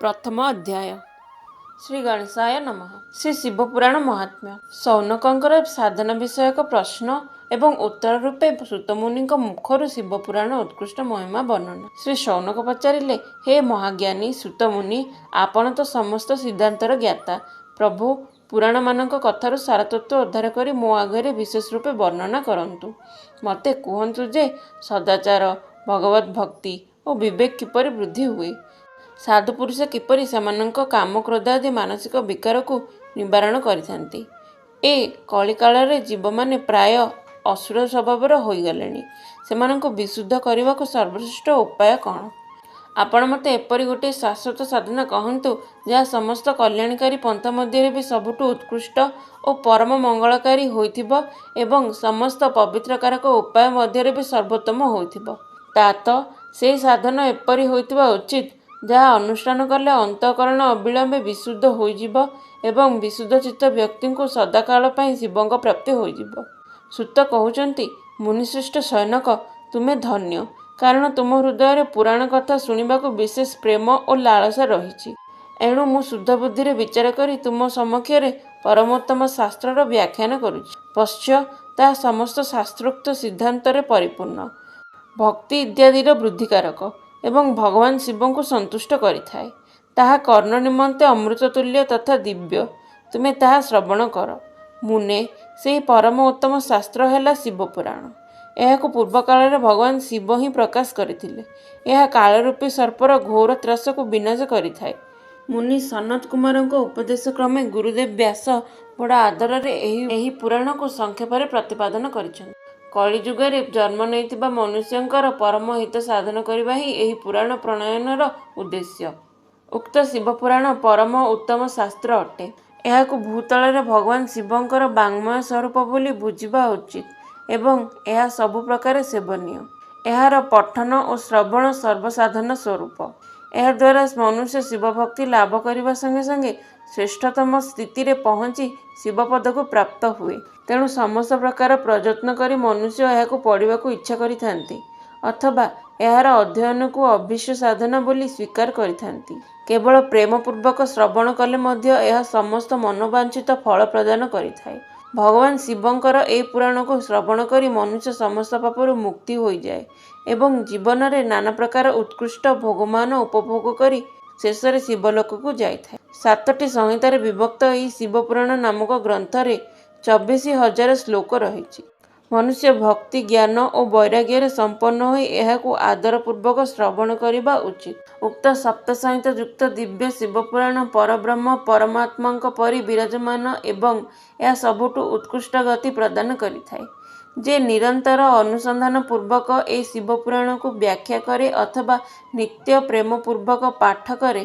प्रथम अध्याय। श्री गणेशाय नमः। श्री शिवपुराण महात्म्य। शौनकଙ୍କର साधना विषयक प्रश्न एवं उत्तर रूपे सुतमुनिଙ୍କ मुखରୁ शिवपुराण उत्कृष्ट महिमा वर्णना। श्री शौनक पचारिले, हे महाज्ञानी सुतमुनि, आपण ତ ସମସ୍ତ ସିଦ୍ଧାନ୍ତର ଜ୍ଞାତା। ପ୍ରଭୁ ପୁରାଣମାନଙ୍କ କଥାରୁ ସାରତତ୍ତ୍ୱ ଉଦ୍ଧାର କରି ମୋ ଆଗରେ ବିଶେଷ ରୂପେ ବର୍ଣ୍ଣନା କରନ୍ତୁ। ମୋତେ କୁହନ୍ତୁ ଯେ ସଦାଚାର, ଭଗବତ ଭକ୍ତି ଓ ବିବେକ କିପରି ବୃଦ୍ଧି ହୁଏ। ସାଧୁ ପୁରୁଷ କିପରି ସେମାନଙ୍କ କାମ କ୍ରୋଧ ଆଦି ମାନସିକ ବିକାରକୁ ନିବାରଣ କରିଥାନ୍ତି। ଏ କଳିକାଳରେ ଜୀବମାନେ ପ୍ରାୟ ଅସୁର ସ୍ୱଭାବର ହୋଇଗଲେଣି। ସେମାନଙ୍କୁ ବିଶୁଦ୍ଧ କରିବାକୁ ସର୍ବଶ୍ରେଷ୍ଠ ଉପାୟ କ'ଣ? ଆପଣ ମୋତେ ଏପରି ଗୋଟିଏ ଶାଶ୍ୱତ ସାଧନା କହନ୍ତୁ, ଯାହା ସମସ୍ତ କଲ୍ୟାଣକାରୀ ପନ୍ଥା ମଧ୍ୟରେ ବି ସବୁଠୁ ଉତ୍କୃଷ୍ଟ ଓ ପରମ ମଙ୍ଗଳକାରୀ ହୋଇଥିବ ଏବଂ ସମସ୍ତ ପବିତ୍ରକାରକ ଉପାୟ ମଧ୍ୟରେ ବି ସର୍ବୋତ୍ତମ ହୋଇଥିବ। ତା ତ ସେହି ସାଧନ ଏପରି ହୋଇଥିବା ଉଚିତ, ଯାହା ଅନୁଷ୍ଠାନ କଲେ ଅନ୍ତଃକରଣ ଅବିଳମ୍ବେ ବିଶୁଦ୍ଧ ହୋଇଯିବ ଏବଂ ବିଶୁଦ୍ଧ ଚିତ୍ତ ବ୍ୟକ୍ତିଙ୍କୁ ସଦାକାଳ ପାଇଁ ଶିବଙ୍କ ପ୍ରାପ୍ତି ହୋଇଯିବ। ସୂତ କହୁଛନ୍ତି, ମୁନିଶ୍ରେଷ୍ଠ ଶୌନକ, ତୁମେ ଧନ୍ୟ, କାରଣ ତୁମ ହୃଦୟରେ ପୁରାଣ କଥା ଶୁଣିବାକୁ ବିଶେଷ ପ୍ରେମ ଓ ଲାଳସା ରହିଛି। ଏଣୁ ମୁଁ ଶୁଦ୍ଧ ବୁଦ୍ଧିରେ ବିଚାର କରି ତୁମ ସମକ୍ଷରେ ପରମୋତ୍ତମ ଶାସ୍ତ୍ରର ବ୍ୟାଖ୍ୟାନ କରୁଛି। ପଶ୍ଚ ତାହା ସମସ୍ତ ଶାସ୍ତ୍ରୋକ୍ତ ସିଦ୍ଧାନ୍ତରେ ପରିପୂର୍ଣ୍ଣ, ଭକ୍ତି ଇତ୍ୟାଦିର ବୃଦ୍ଧିକାରକ ଏବଂ ଭଗବାନ ଶିବଙ୍କୁ ସନ୍ତୁଷ୍ଟ କରିଥାଏ। ତାହା କର୍ଣ୍ଣ ନିମନ୍ତେ ଅମୃତ ତୁଲ୍ୟ ତଥା ଦିବ୍ୟ। ତୁମେ ତାହା ଶ୍ରବଣ କର। ମୁନେ, ସେହି ପରମ ଉତ୍ତମ ଶାସ୍ତ୍ର ହେଲା ଶିବପୁରାଣ। ଏହାକୁ ପୂର୍ବକାଳରେ ଭଗବାନ ଶିବ ହିଁ ପ୍ରକାଶ କରିଥିଲେ। ଏହା କାଳରୂପୀ ସର୍ପର ଘୋର ତ୍ରାସକୁ ବିନାଶ କରିଥାଏ। ମୁନି ସନତ କୁମାରଙ୍କ ଉପଦେଶ କ୍ରମେ ଗୁରୁଦେବ ବ୍ୟାସ ବଡ଼ ଆଦରରେ ଏହି ପୁରାଣକୁ ସଂକ୍ଷେପରେ ପ୍ରତିପାଦନ କରିଛନ୍ତି। କଳିଯୁଗରେ ଜନ୍ମ ନେଇଥିବା ମନୁଷ୍ୟଙ୍କର ପରମ ହିତ ସାଧନ କରିବା ହିଁ ଏହି ପୁରାଣ ପ୍ରଣୟନର ଉଦ୍ଦେଶ୍ୟ। ଉକ୍ତ ଶିବପୁରାଣ ପରମ ଉତ୍ତମ ଶାସ୍ତ୍ର ଅଟେ। ଏହାକୁ ଭୂତଳରେ ଭଗବାନ ଶିବଙ୍କର ବାଙ୍ଗ୍ମୟ ସ୍ୱରୂପ ବୋଲି ବୁଝିବା ଉଚିତ ଏବଂ ଏହା ସବୁ ପ୍ରକାରେ ସେବନୀୟ। ଏହାର ପଠନ ଓ ଶ୍ରବଣ ସର୍ବସାଧନ ସ୍ୱରୂପ। ଏହାଦ୍ୱାରା ମନୁଷ୍ୟ ଶିବଭକ୍ତି ଲାଭ କରିବା ସଙ୍ଗେ ସଙ୍ଗେ ଶ୍ରେଷ୍ଠତମ ସ୍ଥିତିରେ ପହଞ୍ଚି ଶିବପଦକୁ ପ୍ରାପ୍ତ ହୁଏ। ତେଣୁ ସମସ୍ତ ପ୍ରକାର ପ୍ରଯତ୍ନ କରି ମନୁଷ୍ୟ ଏହାକୁ ପଢ଼ିବାକୁ ଇଚ୍ଛା କରିଥାନ୍ତି ଅଥବା ଏହାର ଅଧ୍ୟୟନକୁ ଅଭୀଷ୍ଟ ସାଧନା ବୋଲି ସ୍ୱୀକାର କରିଥାନ୍ତି। କେବଳ ପ୍ରେମପୂର୍ବକ ଶ୍ରବଣ କଲେ ମଧ୍ୟ ଏହା ସମସ୍ତ ମନୋବାଞ୍ଛିତ ଫଳ ପ୍ରଦାନ କରିଥାଏ। ଭଗବାନ ଶିବଙ୍କର ଏହି ପୁରାଣକୁ ଶ୍ରବଣ କରି ମନୁଷ୍ୟ ସମସ୍ତ ପାପରୁ ମୁକ୍ତି ହୋଇଯାଏ ଏବଂ ଜୀବନରେ ନାନା ପ୍ରକାର ଉତ୍କୃଷ୍ଟ ଭୋଗମାନ ଉପଭୋଗ କରି ଶେଷରେ ଶିବଲୋକକୁ ଯାଇଥାଏ। 7ଟି ସଂହିତାରେ ବିଭକ୍ତ ଏହି ଶିବପୁରାଣ ନାମକ ଗ୍ରନ୍ଥରେ 24,000 ଶ୍ଲୋକ ରହିଛି। ମନୁଷ୍ୟ ଭକ୍ତି, ଜ୍ଞାନ ଓ ବୈରାଗ୍ୟରେ ସମ୍ପନ୍ନ ହୋଇ ଏହାକୁ ଆଦରପୂର୍ବକ ଶ୍ରବଣ କରିବା ଉଚିତ। ଉକ୍ତ ସପ୍ତସଂହିତା ଯୁକ୍ତ ଦିବ୍ୟ ଶିବପୁରାଣ ପରବ୍ରହ୍ମ ପରମାତ୍ମାଙ୍କ ପରି ବିରାଜମାନ ଏବଂ ଏହା ସବୁଠୁ ଉତ୍କୃଷ୍ଟ ଗତି ପ୍ରଦାନ କରିଥାଏ। ଯେ ନିରନ୍ତର ଅନୁସନ୍ଧାନ ପୂର୍ବକ ଏହି ଶିବପୁରାଣକୁ ବ୍ୟାଖ୍ୟା କରେ ଅଥବା ନିତ୍ୟ ପ୍ରେମପୂର୍ବକ ପାଠ କରେ,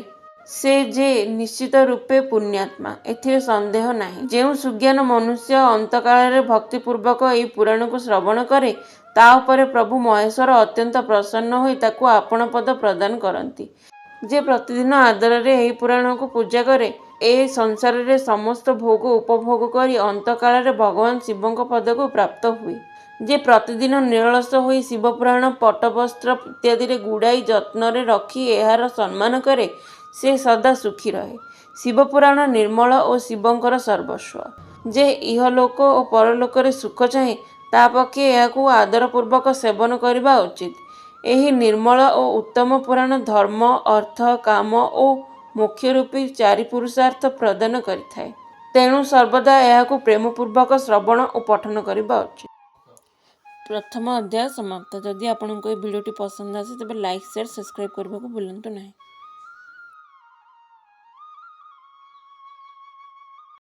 ସେ ଯେ ନିଶ୍ଚିତ ରୂପେ ପୁଣ୍ୟାତ୍ମା, ଏଥିରେ ସନ୍ଦେହ ନାହିଁ। ଯେଉଁ ସୁଜ୍ଞାନ ମନୁଷ୍ୟ ଅନ୍ତକାଳରେ ଭକ୍ତିପୂର୍ବକ ଏହି ପୁରାଣକୁ ଶ୍ରବଣ କରେ, ତା ଉପରେ ପ୍ରଭୁ ମହେଶ୍ୱର ଅତ୍ୟନ୍ତ ପ୍ରସନ୍ନ ହୋଇ ତାକୁ ଆପଣା ପଦ ପ୍ରଦାନ କରନ୍ତି। ଯେ ପ୍ରତିଦିନ ଆଦରରେ ଏହି ପୁରାଣକୁ ପୂଜା କରେ, ଏ ସଂସାରରେ ସମସ୍ତ ଭୋଗ ଉପଭୋଗ କରି ଅନ୍ତକାଳରେ ଭଗବାନ ଶିବଙ୍କ ପଦକୁ ପ୍ରାପ୍ତ ହୁଏ। ଯେ ପ୍ରତିଦିନ ନିରଳସ ହୋଇ ଶିବପୁରାଣ ପଟ୍ଟବସ୍ତ୍ର ଇତ୍ୟାଦିରେ ଗୁଡ଼ାଇ ଯତ୍ନରେ ରଖି ଏହାର ସମ୍ମାନ କରେ, ସେ ସଦା ସୁଖୀ ରହେ। ଶିବପୁରାଣ ନିର୍ମଳ ଓ ଶିବଙ୍କର ସର୍ବସ୍ୱ। ଯେ ଇହଲୋକ ଓ ପରଲୋକରେ ସୁଖ ଚାହେଁ, ତା ପକ୍ଷେ ଏହାକୁ ଆଦରପୂର୍ବକ ସେବନ କରିବା ଉଚିତ। ଏହି ନିର୍ମଳ ଓ ଉତ୍ତମ ପୁରାଣ ଧର୍ମ, ଅର୍ଥ, କାମ ଓ ମୋକ୍ଷ ରୂପୀ 4 ପୁରୁଷାର୍ଥ ପ୍ରଦାନ କରିଥାଏ। ତେଣୁ ସର୍ବଦା ଏହାକୁ ପ୍ରେମପୂର୍ବକ ଶ୍ରବଣ ଓ ପଠନ କରିବା ଉଚିତ। ପ୍ରଥମ ଅଧ୍ୟାୟ ସମାପ୍ତ। ଯଦି ଆପଣଙ୍କୁ ଏହି ଭିଡ଼ିଓଟି ପସନ୍ଦ ଆସେ ତେବେ ଲାଇକ୍, ସେୟାର, ସବସ୍କ୍ରାଇବ୍ କରିବାକୁ ଭୁଲନ୍ତୁ ନାହିଁ।